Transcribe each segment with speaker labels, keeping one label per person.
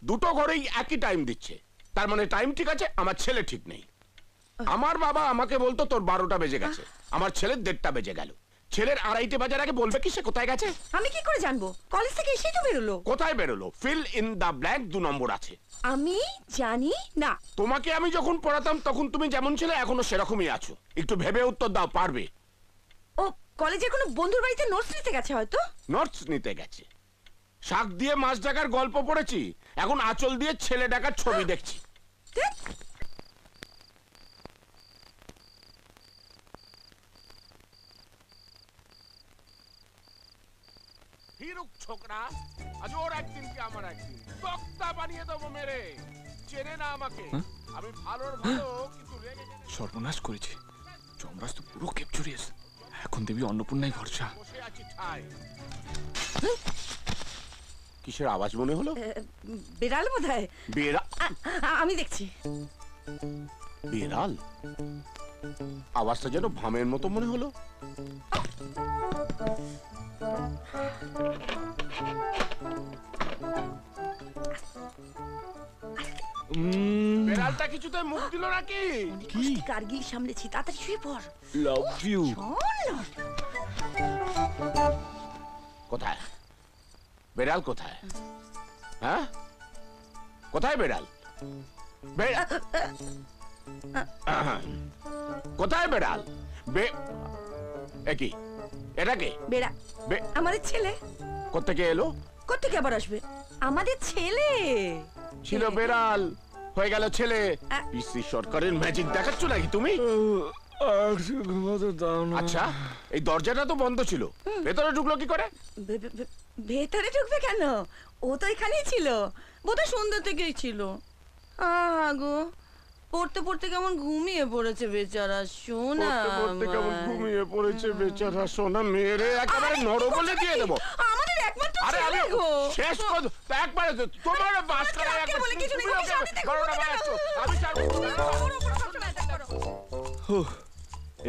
Speaker 1: দুটো ঘরেই একই টাইম দিচ্ছে, তার মানে টাইম ঠিক আছে, আমার ছেলে ঠিক নেই। আমার বাবা আমাকে বলতো তোর 12টা বেজে গেছে, আমার ছেলের 1:30টা বেজে গেল। ছেলের 2:30 বাজার আগে বলবে কি সে কোথায় গেছে?
Speaker 2: আমি কি করে জানবো? কলেজ থেকে এসেই তো বেরোলো।
Speaker 1: কোথায় বেরোলো? ফিল ইন দা ব্ল্যাঙ্ক 2 নম্বর আছে।
Speaker 2: আমি জানি না।
Speaker 1: তোমাকে আমি যখন পড়াতাম তখন তুমি যেমন ছিলে এখনো সেরকমই আছো, একটু ভেবে উত্তর দাও, পারবে?
Speaker 2: ও কলেজে কোনো বন্ধুর বাড়িতে নোটস নিতে গেছে হয়তো।
Speaker 1: নোটস নিতে গেছে? শাক দিয়ে মাছ ডাকার গল্প পড়েছি, এখন আঁচল দিয়ে ছেলে ডাকার ছবি দেখছি। হিরুক ছোকরা, আজ ওর একদিন কি আমার একদিন, বক্তা বানিয়ে দেবো মেরে। চেনে না আমাকে, আমি ভালোর ভালো কিন্তু রেগে গেলে
Speaker 3: সর্বনাশ করেছি। যমরাজ তো পুরো ক্যাপচুরিয়াস। এখন দেবী অন্নপূর্ণাই ভরসা।
Speaker 1: বসে আছি ঠায়। কিসের আওয়াজ মনে হলো?
Speaker 2: বেড়াল বোধহয়।
Speaker 1: বেড়াল?
Speaker 2: আমি দেখছি।
Speaker 1: বেড়াল? আওয়াজটা যেন ভামের মতো মনে হলো। বেড়ালটা কিছুতে মুখ দিল নাকি?
Speaker 2: কি কার্গিল সামলেছি, তাড়াতাড়ি শুয়ে পড়।
Speaker 3: Love you.
Speaker 1: কোথায় বেড়াল? কোথায়? হ্যাঁ, কোথায় বেড়াল? কোথায় বেড়াল? একই এটা কে?
Speaker 2: বেড়া আমাদের ছেলে।
Speaker 1: কোত্থেকে এলো?
Speaker 2: কোত্থেকে আবার আসবে? আমাদের ছেলে
Speaker 1: ছিল বেড়াল, হয়ে গেল ছেলে। পিসি সরকারের ম্যাজিক দেখাচ্ছ নাকি তুমি? আচ্ছা, এই দরজাটা তো বন্ধ ছিল, ভেতরে ঢুকলো কি করে?
Speaker 2: ভেতরে ঢুকবে কেন? ও তো এখানেই ছিল, বোধহয় সন্ধ্যা থেকেই ছিল। গো, পড়তে পড়তে কেমন ঘুমিয়ে পড়েছে বেচারা সোনা।
Speaker 1: পড়তে কেমন ঘুমিয়ে পড়েছে বেচারা সোনা। মেরে একেবারে নরবলে দিয়ে দেবো।
Speaker 2: আমাদের একমাত্র
Speaker 1: আরে আমি
Speaker 2: ছেলে গো।
Speaker 1: শেষ করে একবারে তোমার বাস করে
Speaker 2: একবার বলে কিছু নেই, তুমি শান্তিতে
Speaker 1: করোনা বায়াচ্ছ। আমি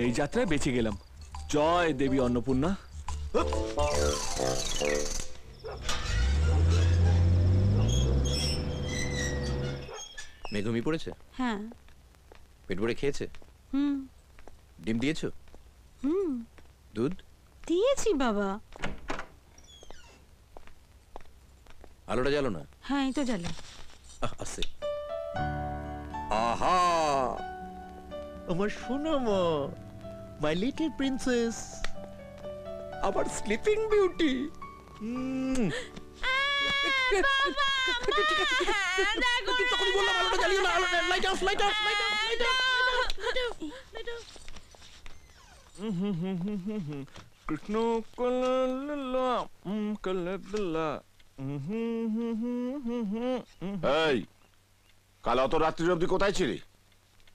Speaker 3: এই যাত্রায় বেঁচে গেলাম। জয় দেবী অন্নপূর্ণা।
Speaker 4: মেয়ে ঘুমিয়ে পড়েছে?
Speaker 2: হ্যাঁ।
Speaker 4: পেট ভরে খেয়েছে? ডিম দিয়েছো? দুধ
Speaker 2: দিয়েছি বাবা।
Speaker 4: আলোটা জ্বালো না।
Speaker 2: হ্যাঁ, এই তো জ্বালো।
Speaker 4: আছে। আহা, আমার সোনা মা, মাই লিটল প্রিন্সেস, আমার স্লিপিং বিউটি। তখনই বললাম আলোটা জ্বালিও না, আলোটা light off, light off, light off, light off, light off.
Speaker 3: Krishna কলা কলা।
Speaker 1: এই, কাল অত রাত্রি অবধি কোথায় ছিলি?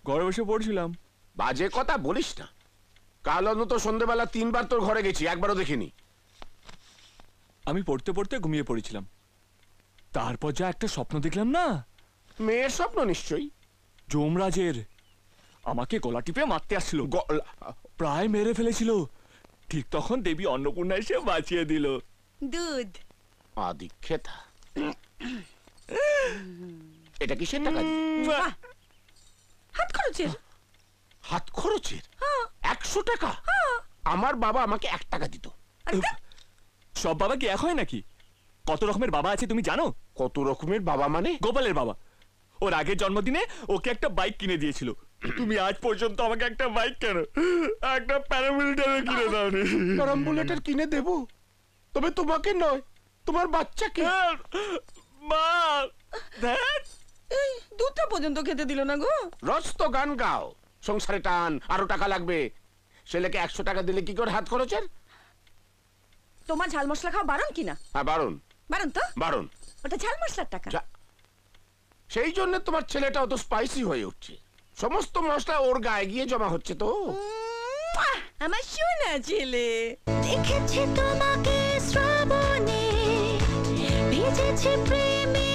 Speaker 3: ঘরে বসে পড়ছিলাম।
Speaker 1: বাজে কথা বলিস না। কাল অন্তত সন্ধ্যেবেলা 3বার তোর ঘরে গেছি, একবারও দেখিনি।
Speaker 3: আমি পড়তে পড়তে ঘুমিয়ে পড়েছিলাম, তারপর যা একটা স্বপ্ন দেখলাম না।
Speaker 1: মেয়ের স্বপ্ন নিশ্চয়ই।
Speaker 3: যমরাজের, আমাকে গলা টিপে মারতে আসছিল, প্রায় মেরে ফেলেছিল। ঠিক তখন দেবী অন্নপূর্ণা এসে বাঁচিয়ে দিল।
Speaker 2: দুধ।
Speaker 1: আদিক্ষেতা। এটা কিসের টাকা?
Speaker 2: হাত খরচের।
Speaker 1: হাত খরচের? 100 টাকা? আমার বাবা আমাকে 1 টাকা দিত।
Speaker 3: সব বাবা কি এক হয় নাকি? কত রকমের বাবা আছে তুমি জানো?
Speaker 1: কত রকমের বাবা মানে?
Speaker 3: গোপালের বাবা ওর আগের জন্মদিনে ওকে একটা বাইক কিনে দিয়েছিল। তুমি আজ পর্যন্ত আমাকে একটা বাইক কেন, একটা প্যারামিলিটারি কিনে দাওনি।
Speaker 1: প্যারাম্বুলেটর কিনে দেব, তবে তোমাকে নয়, তোমার বাচ্চাকে।
Speaker 3: মা,
Speaker 2: দুধটা পর্যন্ত খেতে দিল না গো।
Speaker 1: রোজ তো গান গাও, সংসারে টান, আরো টাকা লাগবে। ছেলেকে 100 টাকা দিলে কি করে হাত খরচের?
Speaker 2: তোমার ঝাল মশলা খাওয়া বারণ কিনা?
Speaker 1: হ্যাঁ বারণ।
Speaker 2: বারণ তো?
Speaker 1: বারণ।
Speaker 2: ওটা ঝাল মশলার টাকা।
Speaker 1: সেই জন্য তোমার ছেলেটা অত স্পাইসি হয়ে উঠছে, সমস্ত মশলা ওর গায়ে গিয়ে জমা হচ্ছে। তো
Speaker 2: আমার সোনা ছেলে।
Speaker 5: দেখেছি তোমাকে শ্রাবণে, ভিজেছে প্রেমে